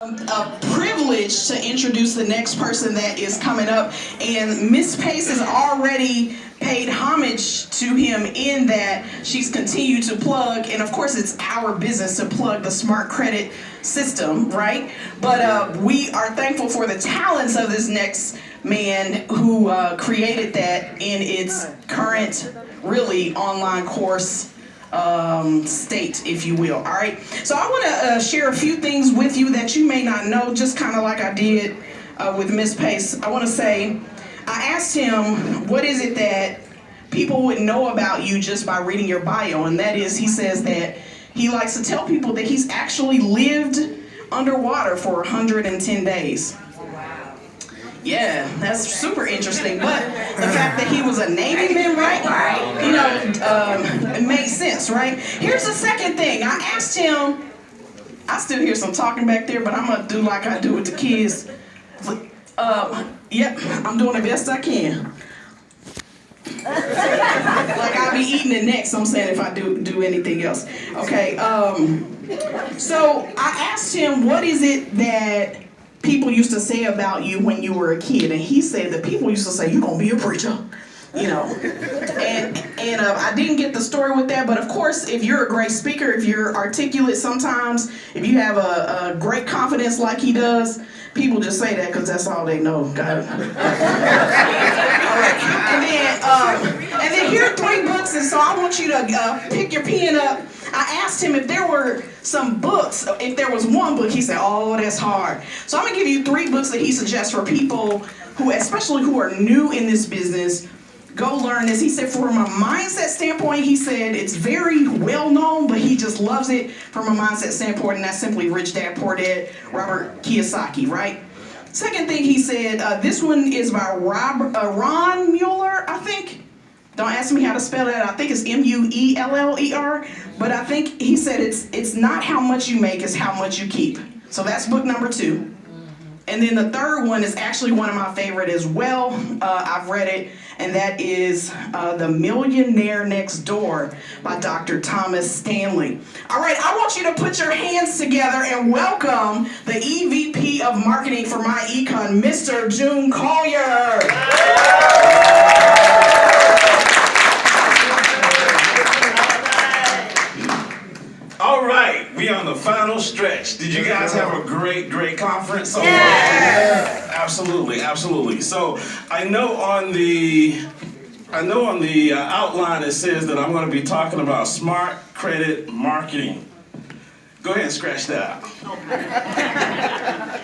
A privilege to introduce the next person that is coming up, and Miss Pace has already paid homage to him in that she's continued to plug, and of course it's our business to plug the smart credit system, right? But we are thankful for the talents of this next man who created that in its current, really online course state, if you will. All right. So I want to share a few things with you that you may not know, just kind of like I did with Miss Pace. I want to say, I asked him, what is it that people would know about you just by reading your bio? And that is, he says that he likes to tell people that he's actually lived underwater for 110 days. Yeah, that's super interesting. But the fact that he was a Navy man, right? You know, it makes sense, right? Here's the second thing. I asked him, I still hear some talking back there, but I'm going to do like I do with the kids. Yep, I'm doing the best I can. Like I'll be eating it next, I'm saying, if I do anything else. Okay, so I asked him, what is it that people used to say about you when you were a kid? And he said that people used to say, you're going to be a preacher, you know. And I didn't get the story with that, but of course, if you're a great speaker, if you're articulate sometimes, if you have a great confidence like he does, people just say that because that's all they know. Got it? All right. And then here are 3 books, and so I want you to pick your pen up. I asked him if there were some books, if there was one book. He said, oh, that's hard. So I'm going to give you 3 books that he suggests for people who, especially who are new in this business, go learn this. He said, from a mindset standpoint, he said it's very well known, but he just loves it from a mindset standpoint, and that's simply Rich Dad Poor Dad, Robert Kiyosaki, right? Second thing he said, this one is by Ron Mueller, I think. Don't ask me how to spell it. I think it's Mueller, but I think he said it's not how much you make, it's how much you keep. So that's book number 2. And then the third one is actually one of my favorite as well. I've read it, and that is The Millionaire Next Door by Dr. Thomas Stanley. All right, I want you to put your hands together and welcome the EVP of Marketing for myEcon, Mr. June Collier. All right, we on the final stretch. Did you guys have a great conference? Yeah. Absolutely. So I know on the outline it says that I'm going to be talking about smart credit marketing. Go ahead and scratch that out.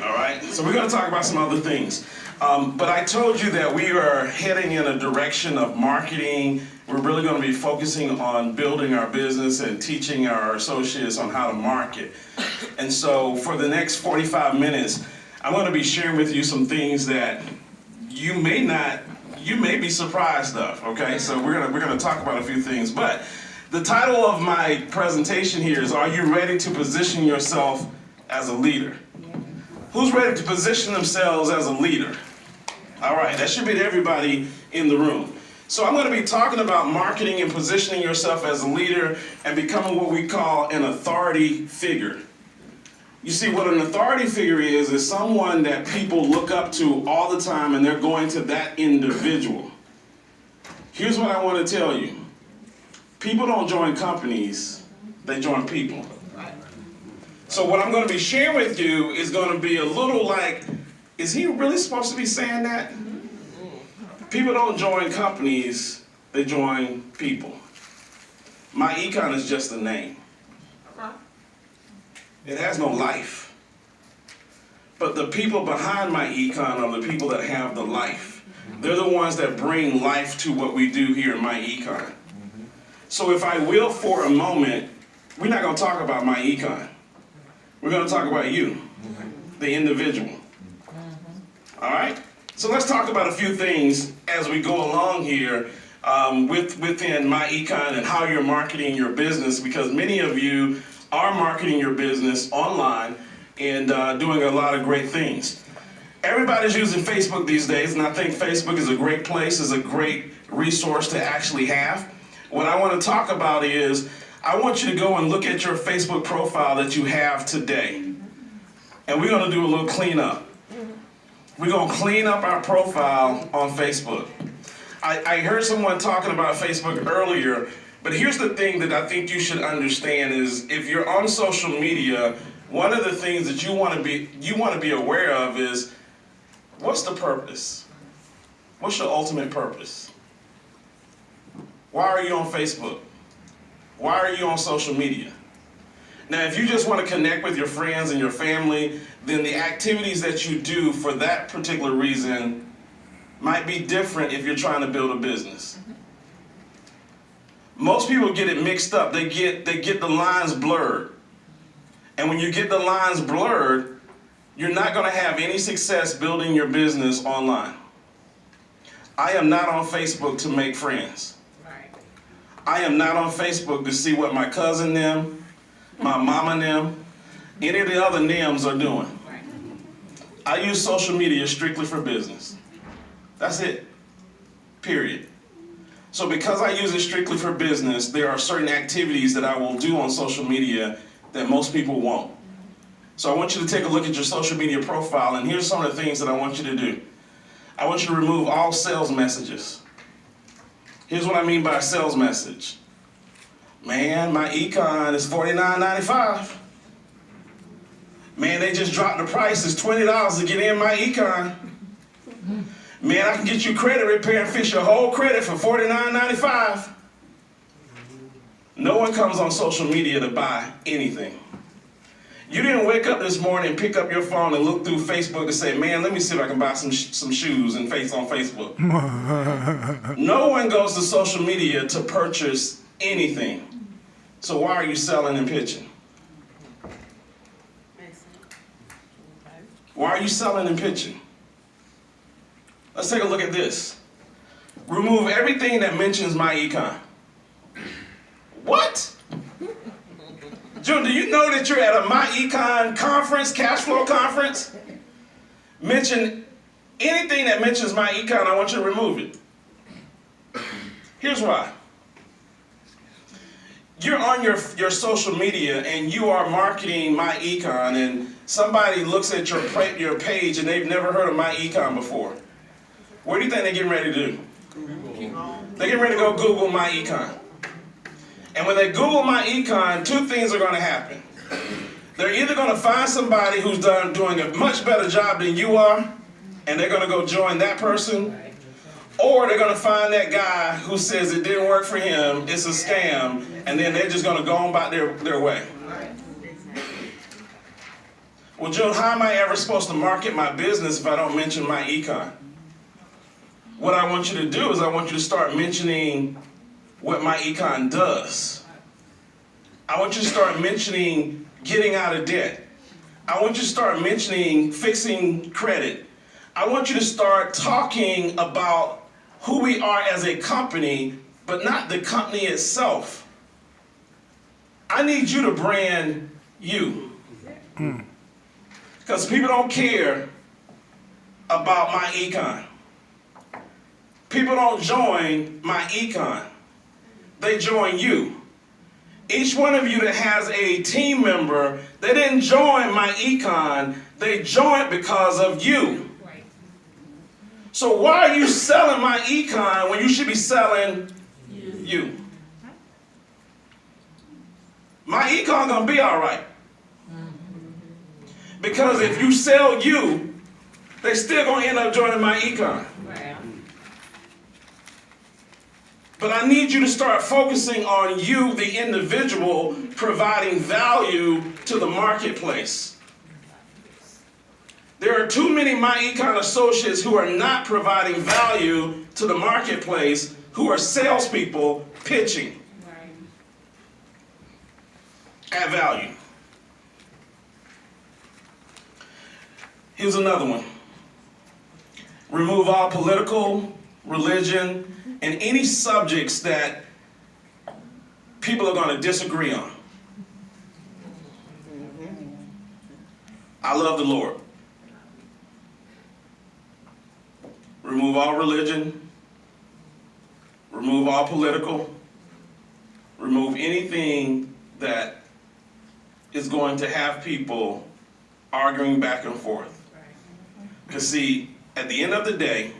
All right, so we're going to talk about some other things. But I told you that we are heading in a direction of marketing. We're really going to be focusing on building our business and teaching our associates on how to market. And so for the next 45 minutes, I'm going to be sharing with you some things that you may be surprised of, okay? So we're going to talk about a few things. But the title of my presentation here is, Are You Ready to Position Yourself as a Leader? Who's ready to position themselves as a leader? All right, that should be to everybody in the room. So I'm going to be talking about marketing and positioning yourself as a leader and becoming what we call an authority figure. You see, what an authority figure is someone that people look up to all the time, and they're going to that individual. Here's what I want to tell you. People don't join companies, they join people. So what I'm going to be sharing with you is going to be a little like, is he really supposed to be saying that? People don't join companies, they join people. myEcon is just a name. It has no life. But the people behind myEcon are the people that have the life. They're the ones that bring life to what we do here in myEcon. So if I will, for a moment, we're not going to talk about myEcon. We're going to talk about you, the individual. All right? So let's talk about a few things as we go along here within myEcon and how you're marketing your business, because many of you are marketing your business online and doing a lot of great things. Everybody's using Facebook these days, and I think Facebook is a great place, is a great resource to actually have. What I want to talk about is, I want you to go and look at your Facebook profile that you have today. and we're going to do a little cleanup. We're going to clean up our profile on Facebook. I heard someone talking about Facebook earlier, but here's the thing that I think you should understand is if you're on social media, one of the things that you want to be aware of is what's the purpose? What's your ultimate purpose? Why are you on Facebook? Why are you on social media? Now, if you just want to connect with your friends and your family, then the activities that you do for that particular reason might be different if you're trying to build a business. Most people get it mixed up. They get the lines blurred. And when you get the lines blurred, you're not going to have any success building your business online. I am not on Facebook to make friends. I am not on Facebook to see what my cousin them, my mama them, any of the other NIMs are doing. I use social media strictly for business. That's it. Period. So because I use it strictly for business, there are certain activities that I will do on social media that most people won't. So I want you to take a look at your social media profile, and here's some of the things that I want you to do. I want you to remove all sales messages. Here's what I mean by a sales message. Man, my econ is $49.95. Man, they just dropped the price. It's $20 to get in my econ. Man, I can get you credit repair and fix your whole credit for $49.95. No one comes on social media to buy anything. You didn't wake up this morning, pick up your phone and look through Facebook and say, man, let me see if I can buy some shoes and face on Facebook. No one goes to social media to purchase anything. So why are you selling and pitching? Why are you selling and pitching? Let's take a look at this. Remove everything that mentions myEcon. What? June, do you know that you're at a myEcon conference, cash flow conference? Mention anything that mentions myEcon, I want you to remove it. Here's why. You're on your social media and you are marketing myEcon, and somebody looks at your page and they've never heard of myEcon before. What do you think they're getting ready to do? They're getting ready to go Google myEcon. And when they Google myEcon, two things are going to happen. They're either going to find somebody who's doing a much better job than you are, and they're going to go join that person, or they're going to find that guy who says it didn't work for him, it's a scam, and then they're just going to go on about their way. Well, June, how am I ever supposed to market my business if I don't mention myEcon? What I want you to do is I want you to start mentioning what myEcon does. I want you to start mentioning getting out of debt. I want you to start mentioning fixing credit. I want you to start talking about who we are as a company, but not the company itself. I need you to brand you. Because people don't care about myEcon. People don't join myEcon. They join you. Each one of you that has a team member, they didn't join myEcon, they joined because of you. Right. So why are you selling myEcon when you should be selling you? myEcon gonna be all right. Because if you sell you, they still gonna end up joining myEcon. But I need you to start focusing on you, the individual, providing value to the marketplace. There are too many myEcon associates who are not providing value to the marketplace, who are salespeople pitching. Add value. Here's another one. Remove all political, religion, and any subjects that people are going to disagree on. I love the Lord. Remove all religion. Remove all political. Remove anything that is going to have people arguing back and forth. Because see, at the end of the day,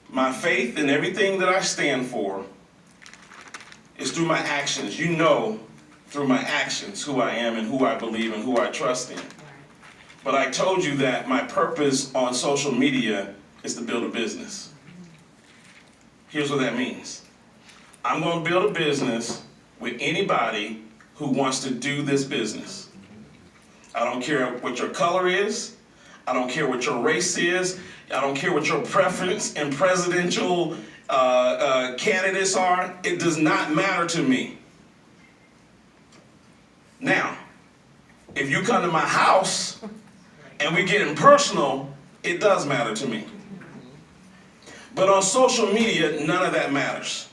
my faith and everything that I stand for is through my actions. You know through my actions who I am and who I believe and who I trust in. But I told you that my purpose on social media is to build a business. Here's what that means. I'm going to build a business with anybody who wants to do this business. I don't care what your color is. I don't care what your race is. I don't care what your preference in presidential candidates are. It does not matter to me. Now, if you come to my house and we get personal, it does matter to me. But on social media, none of that matters.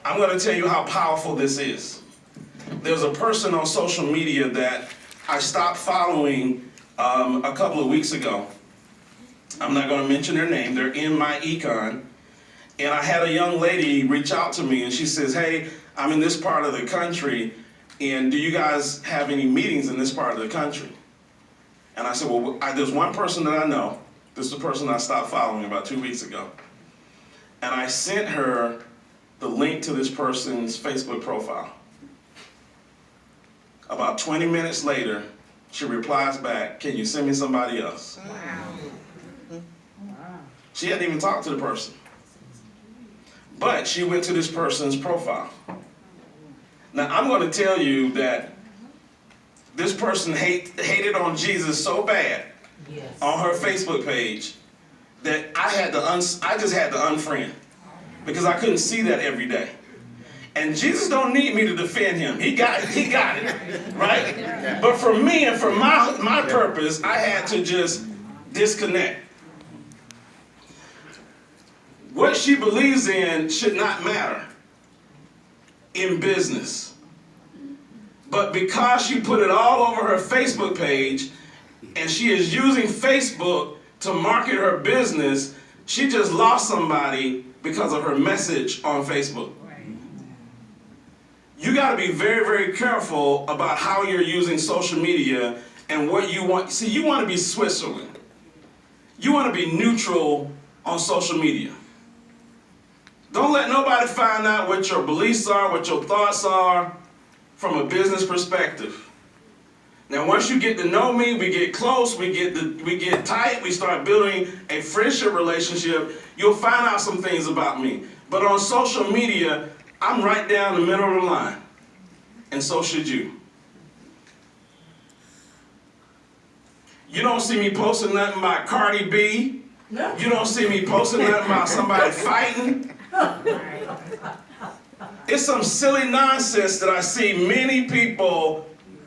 I'm going to tell you how powerful this is. There's a person on social media that I stopped following a couple of weeks ago. I'm not going to mention their name. They're in myEcon. And I had a young lady reach out to me and she says, hey, I'm in this part of the country, and do you guys have any meetings in this part of the country? And I said, well, there's one person that I know. This is the person I stopped following about 2 weeks ago. And I sent her the link to this person's Facebook profile. About 20 minutes later, she replies back, can you send me somebody else? Wow. She hadn't even talked to the person. But she went to this person's profile. Now, I'm going to tell you that this person hated on Jesus so bad on her Facebook page that I just had to unfriend, because I couldn't see that every day. And Jesus don't need me to defend him. He got it, right? But for me and for my purpose, I had to just disconnect. What she believes in should not matter in business. But because she put it all over her Facebook page, and she is using Facebook to market her business, she just lost somebody because of her message on Facebook. You got to be very, very careful about how you're using social media and what you want. See, you want to be Switzerland. You want to be neutral on social media. Don't let nobody find out what your beliefs are, what your thoughts are from a business perspective. Now, once you get to know me, we get close, we get tight, we start building a friendship relationship, you'll find out some things about me. But on social media, I'm right down the middle of the line, and so should you. You don't see me posting nothing about Cardi B. You don't see me posting nothing about somebody fighting. It's some silly nonsense that I see many people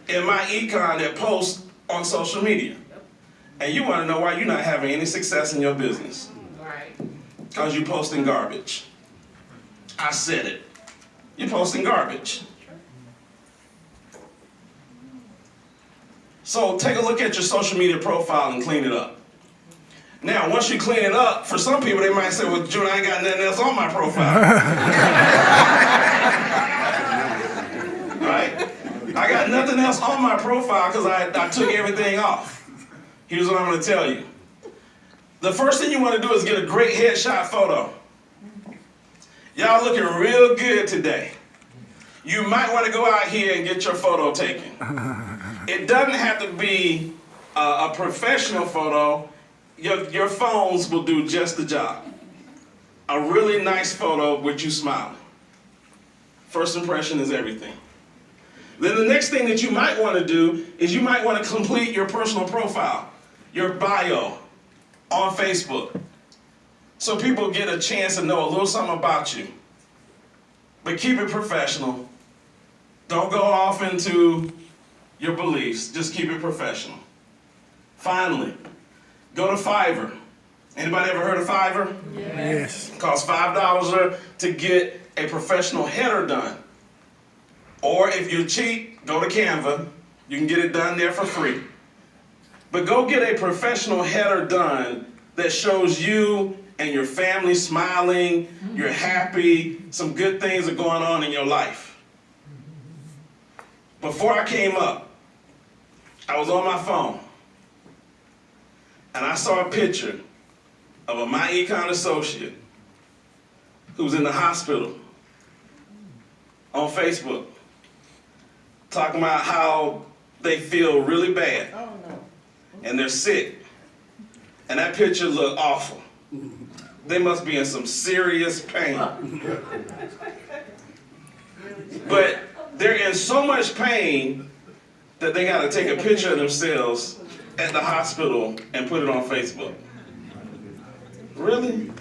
in myEcon that post on social media. And you want to know why you're not having any success in your business. Because you're posting garbage. I said it. You're posting garbage. So take a look at your social media profile and clean it up. Now, once you clean it up, for some people they might say, well, June, I ain't got nothing else on my profile. Right? I got nothing else on my profile because I took everything off. Here's what I'm going to tell you. The first thing you want to do is get a great headshot photo. Y'all looking real good today. You might want to go out here and get your photo taken. It doesn't have to be a professional photo. Your phones will do just the job. A really nice photo with you smiling. First impression is everything. Then the next thing that you might want to do is you might want to complete your personal profile, your bio on Facebook, so people get a chance to know a little something about you. But keep it professional. Don't go off into your beliefs. Just keep it professional. Finally, go to Fiverr. Anybody ever heard of Fiverr? Yes. It costs $5 to get a professional header done. Or if you're cheap, go to Canva. You can get it done there for free. But go get a professional header done that shows you and your family smiling, you're happy, some good things are going on in your life. Before I came up, I was on my phone, and I saw a picture of a myEcon associate who's in the hospital on Facebook, talking about how they feel really bad and they're sick. And that picture looked awful. They must be in some serious pain. But they're in so much pain that they got to take a picture of themselves at the hospital and put it on Facebook. Really?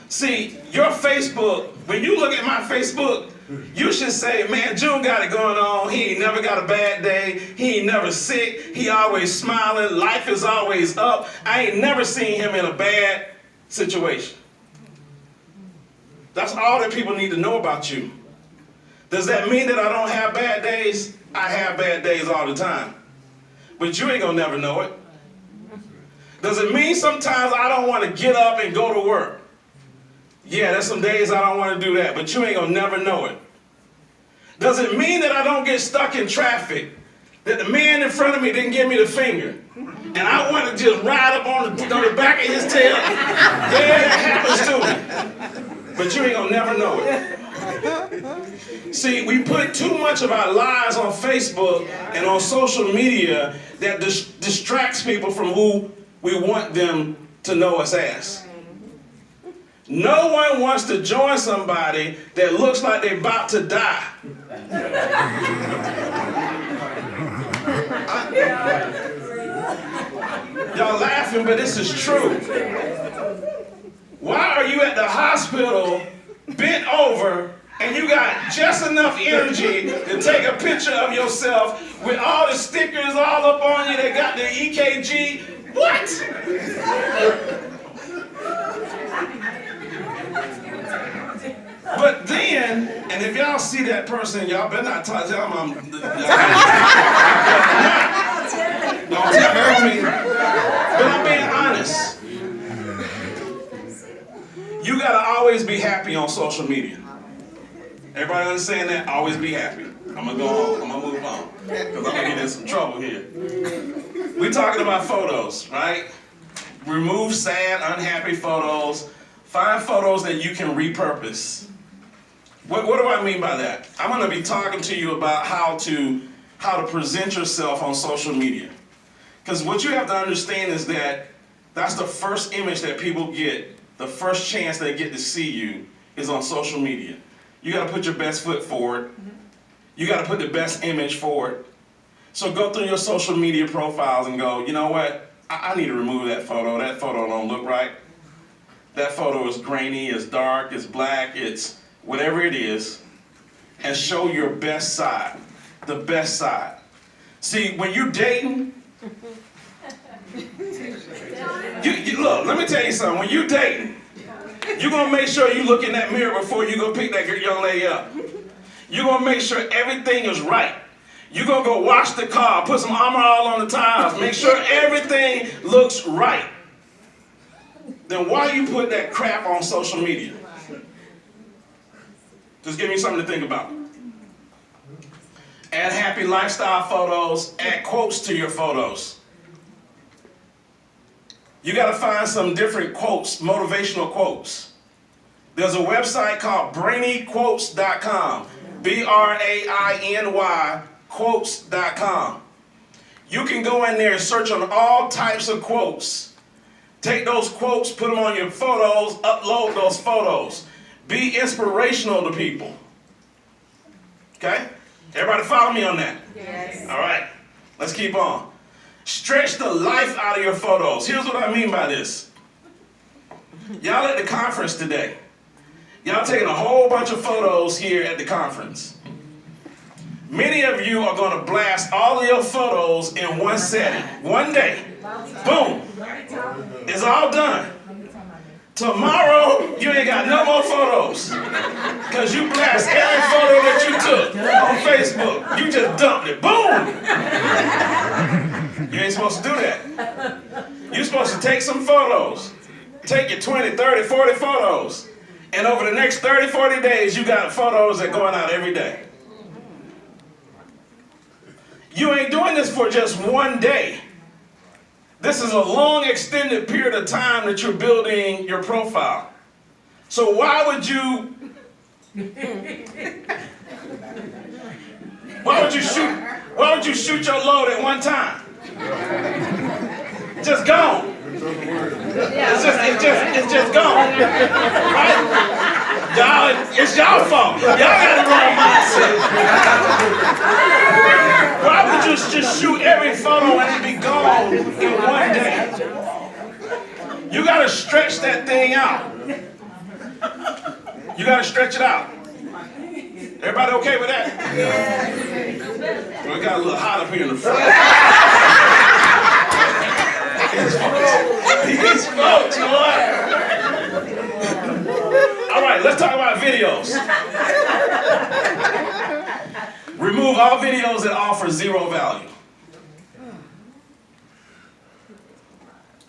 See, your Facebook, when you look at my Facebook, you should say, man, June got it going on. He ain't never got a bad day. He ain't never sick. He always smiling. Life is always up. I ain't never seen him in a bad situation. That's all that people need to know about you. Does that mean that I don't have bad days? I have bad days all the time. But you ain't gonna never know it. Does it mean sometimes I don't want to get up and go to work? Yeah, there's some days I don't want to do that, but you ain't gonna never know it. Does it mean that I don't get stuck in traffic? That the man in front of me didn't give me the finger? And I want to just ride up on the back of his tail? Yeah, that happens to me. But you ain't gonna never know it. See, we put too much of our lives on Facebook and on social media that distracts people from who we want them to know us as. No one wants to join somebody that looks like they're about to die. Y'all laughing, but this is true. Why are you at the hospital bent over and you got just enough energy to take a picture of yourself with all the stickers all up on you that got the EKG? What? But then, and if y'all see that person, y'all better not tell them don't tell me. But I'm being honest. You gotta always be happy on social media. Everybody understand that? Always be happy. I'm gonna go home. I'm gonna move on. Because I'm gonna get in some trouble here. We're talking about photos, right? Remove sad, unhappy photos. Find photos that you can repurpose. What do I mean by that? I'm gonna be talking to you about how to present yourself on social media. Because what you have to understand is that that's the first image that people get, the first chance they get to see you is on social media. You gotta put your best foot forward. You gotta put the best image forward. So go through your social media profiles and go, you know what? I need to remove that photo. That photo don't look right. That photo is grainy, it's dark, it's black, it's whatever it is. And show your best side, the best side. See, when you're dating, look, let me tell you something. When you're dating, you're going to make sure you look in that mirror before you go pick that young lady up. You're going to make sure everything is right. You're going to go wash the car, put some Armor All on the tires, make sure everything looks right. Then why you put that crap on social media? Just give me something to think about. Add happy lifestyle photos, add quotes to your photos. You got to find some different quotes, motivational quotes. There's a website called brainyquotes.com, BRAINY quotes.com. You can go in there and search on all types of quotes. Take those quotes, put them on your photos, upload those photos. Be inspirational to people. Okay? Everybody follow me on that? Yes. All right. Let's keep on. Stretch the life out of your photos. Here's what I mean by this. Y'all at the conference today. Y'all taking a whole bunch of photos here at the conference. Many of you are going to blast all of your photos in one setting, one day. Boom. It's all done. Tomorrow, you ain't got no more photos. Because you blast every photo that you took on Facebook. You just dumped it. Boom! You ain't supposed to do that. You're supposed to take some photos. Take your 20, 30, 40 photos. And over the next 30, 40 days, you got photos that are going out every day. You ain't doing this for just one day. This is a long extended period of time that you're building your profile. So why would you shoot your load at one time? Just gone. It's just gone. Right? Y'all, it's y'all fault. Y'all got the wrong mindset. Why would you just shoot every photo and it be gone in one day? You gotta stretch that thing out. You gotta stretch it out. Everybody okay with that? Yeah. Well, it got a little hot up here in the front. These folks, boy. All right, let's talk about videos. Remove all videos that offer zero value.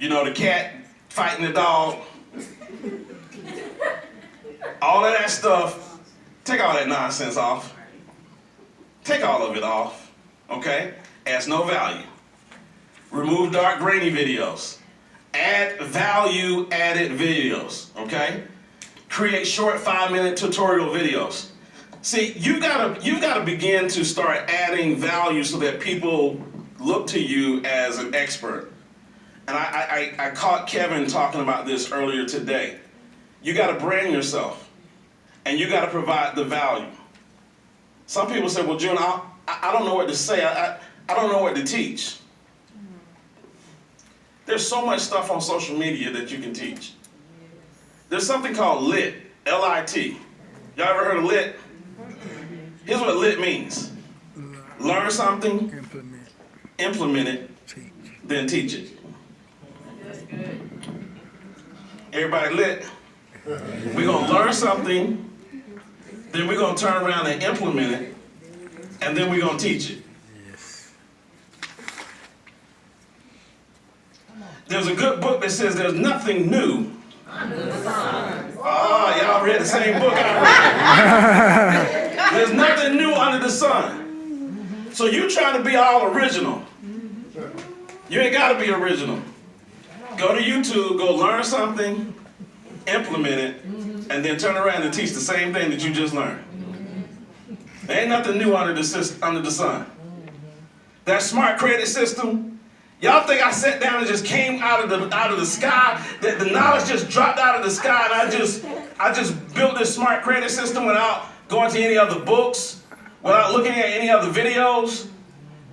You know, the cat fighting the dog. All of that stuff, take all that nonsense off. Take all of it off, okay? Adds no value. Remove dark, grainy videos. Add value-added videos, okay? Create short 5-minute tutorial videos. See, you gotta begin to start adding value so that people look to you as an expert. And I caught Kevin talking about this earlier today. You gotta brand yourself, and you gotta provide the value. Some people say, well, June, I don't know what to say. I don't know what to teach. There's so much stuff on social media that you can teach. There's something called LIT, L-I-T. Y'all ever heard of LIT? Here's what LIT means. Learn something, implement it, then teach it. Everybody lit? We're going to learn something, then we're going to turn around and implement it, and then we're going to teach it. There's a good book that says there's nothing new under the sun. Oh, y'all read the same book I read. There's nothing new under the sun. So you trying to be all original. You ain't got to be original. Go to YouTube, go learn something, implement it, and then turn around and teach the same thing that you just learned. There ain't nothing new under the sun. That smart credit system, y'all think I sat down and just came out of the sky? That the knowledge just dropped out of the sky, and I just built this smart credit system without going to any other books, without looking at any other videos?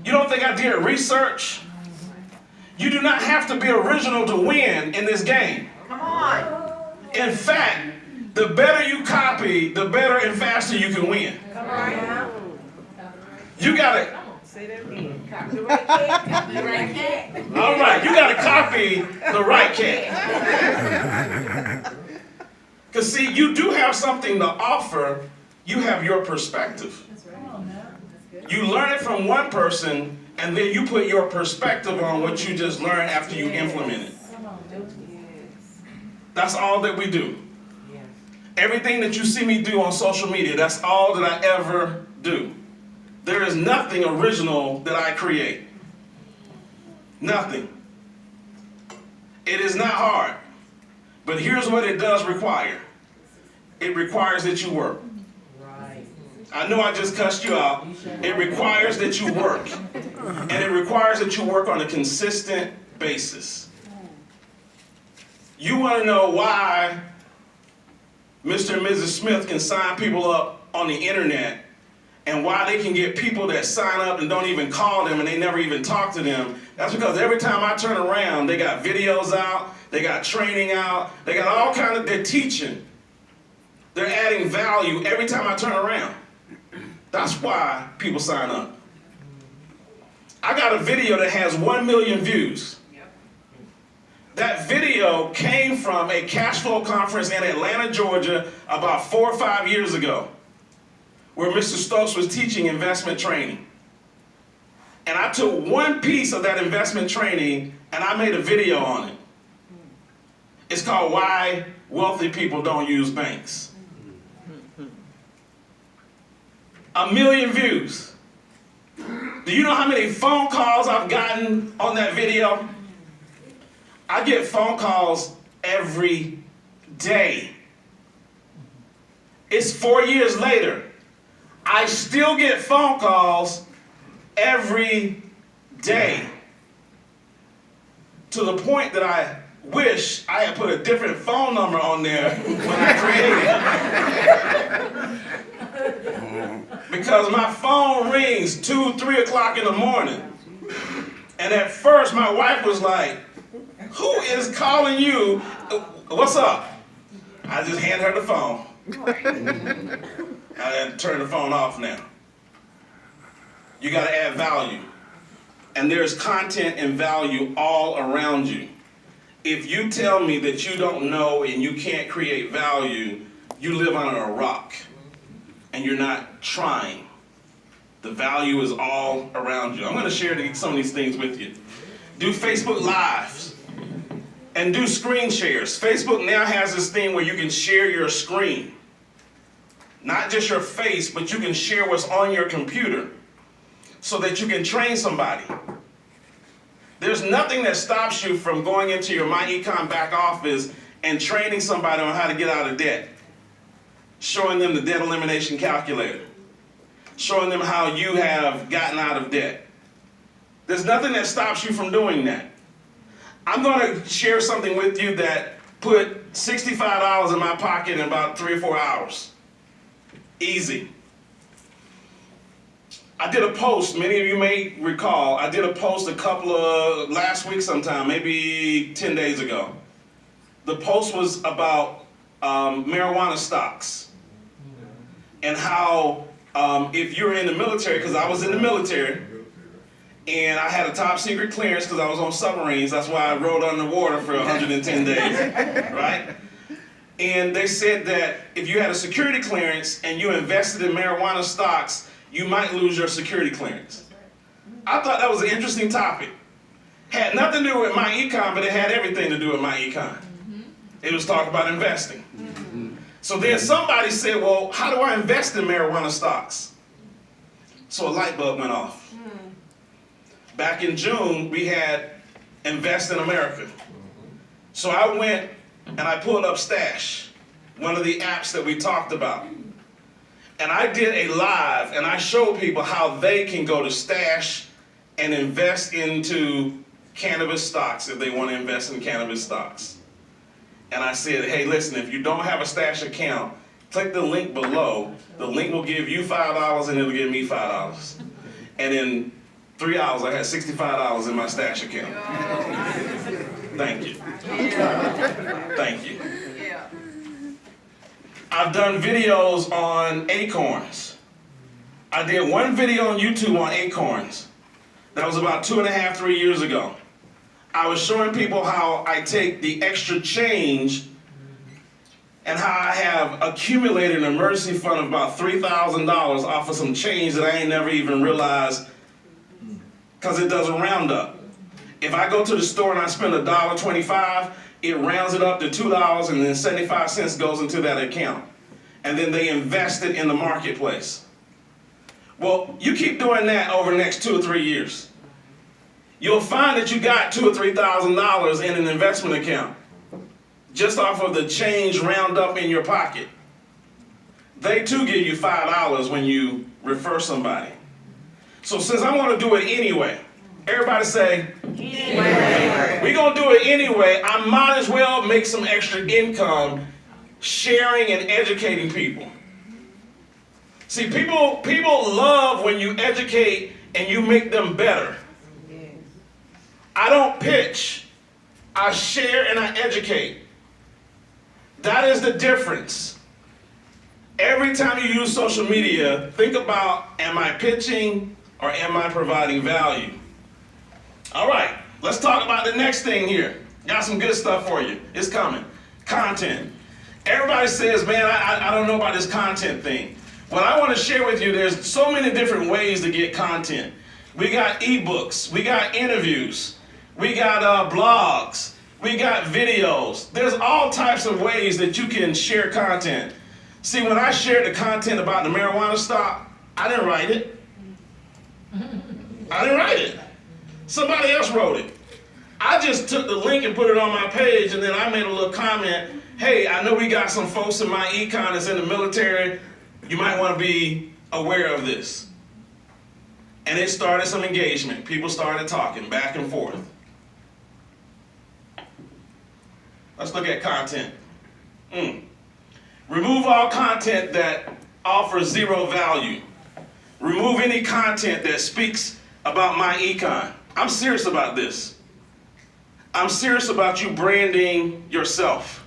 You don't think I did research? You do not have to be original to win in this game. Come on. In fact, the better you copy, the better and faster you can win. Come on. You gotta. Say that again. Copy the right cat. Copy the right cat. All right, you gotta copy the right cat. Because see, you do have something to offer. You have your perspective. That's right. You learn it from one person, and then you put your perspective on what you just learned after you implement it. That's all that we do. Everything that you see me do on social media, that's all that I ever do. There is nothing original that I create. Nothing. It is not hard. But here's what it does require. It requires that you work. I know I just cussed you out. It requires that you work. And it requires that you work on a consistent basis. You want to know why Mr. and Mrs. Smith can sign people up on the internet, and why they can get people that sign up and don't even call them and they never even talk to them. That's because every time I turn around, they got videos out, they got training out, they got all kinds of, they're teaching. They're adding value every time I turn around. That's why people sign up. I got a video that has 1 million views. That video came from a cash flow conference in Atlanta, Georgia, about 4 or 5 years ago, where Mr. Stokes was teaching investment training. And I took one piece of that investment training and I made a video on it. It's called Why Wealthy People Don't Use Banks. 1 million views. Do you know how many phone calls I've gotten on that video? I get phone calls every day. It's 4 years later. I still get phone calls every day. To the point that I wish I had put a different phone number on there when I created it. Because my phone rings 2, 3 o'clock in the morning. And at first my wife was like, "Who is calling you? What's up?" I just hand her the phone. I had to turn the phone off now. You got to add value. And there's content and value all around you. If you tell me that you don't know and you can't create value, you live under a rock and you're not trying. The value is all around you. I'm going to share some of these things with you. Do Facebook Lives and do screen shares. Facebook now has this thing where you can share your screen. Not just your face, but you can share what's on your computer so that you can train somebody. There's nothing that stops you from going into your myEcon back office and training somebody on how to get out of debt. Showing them the debt elimination calculator. Showing them how you have gotten out of debt. There's nothing that stops you from doing that. I'm going to share something with you that put $65 in my pocket in about 3 or 4 hours. Easy. I did a post, many of you may recall, I did a post last week sometime, maybe 10 days ago. The post was about marijuana stocks and how if you're in the military, because I was in the military, and I had a top secret clearance because I was on submarines. That's why I rode underwater for 110 days, right? And they said that if you had a security clearance and you invested in marijuana stocks, you might lose your security clearance. I thought that was an interesting topic. Had nothing to do with myEcon, but it had everything to do with myEcon. It was talking about investing. So then somebody said, well, how do I invest in marijuana stocks? So a light bulb went off. Back in June, we had Invest in America. So I went and I pulled up Stash, one of the apps that we talked about. And I did a live and I showed people how they can go to Stash and invest into cannabis stocks if they want to invest in cannabis stocks. And I said, hey, listen, if you don't have a Stash account, click the link below. The link will give you $5 and it'll give me $5. And in 3 hours, I had $65 in my Stash account. Thank you. Thank you. I've done videos on acorns. I did one video on YouTube on acorns. That was about 2.5, 3 years ago. I was showing people how I take the extra change and how I have accumulated an emergency fund of about $3,000 off of some change that I ain't never even realized because it doesn't round up. If I go to the store and I spend $1.25, it rounds it up to $2 and then 75 cents goes into that account. And then they invest it in the marketplace. Well, you keep doing that over the next 2 or 3 years. You'll find that you got $2,000 or $3,000 in an investment account just off of the change round up in your pocket. They too give you $5 when you refer somebody. So since I want to do it anyway, everybody say, anyway. We're going to do it anyway. I might as well make some extra income sharing and educating people. See, people love when you educate and you make them better. I don't pitch. I share and I educate. That is the difference. Every time you use social media, think about, am I pitching or am I providing value? All right, let's talk about the next thing here. Got some good stuff for you. It's coming. Content. Everybody says, man, I don't know about this content thing. What I want to share with you, there's so many different ways to get content. We got ebooks. We got interviews. We got blogs. We got videos. There's all types of ways that you can share content. See, when I shared the content about the marijuana stock, I didn't write it. I didn't write it. Somebody else wrote it. I just took the link and put it on my page, and then I made a little comment. Hey, I know we got some folks in myEcon that's in the military. You might want to be aware of this. And it started some engagement. People started talking back and forth. Let's look at content. Remove all content that offers zero value. Remove any content that speaks about myEcon. I'm serious about this. I'm serious about you branding yourself.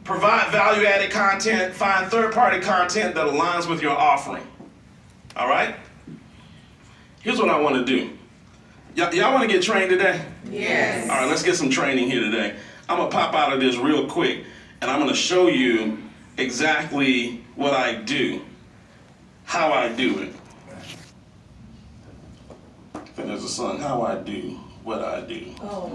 Provide value-added content. Find third-party content that aligns with your offering. All right? Here's what I want to do. Y'all want to get trained today? Yes. All right, let's get some training here today. I'm going to pop out of this real quick, and I'm going to show you exactly what I do, how I do it. I think there's a song, how I do what I do. Oh.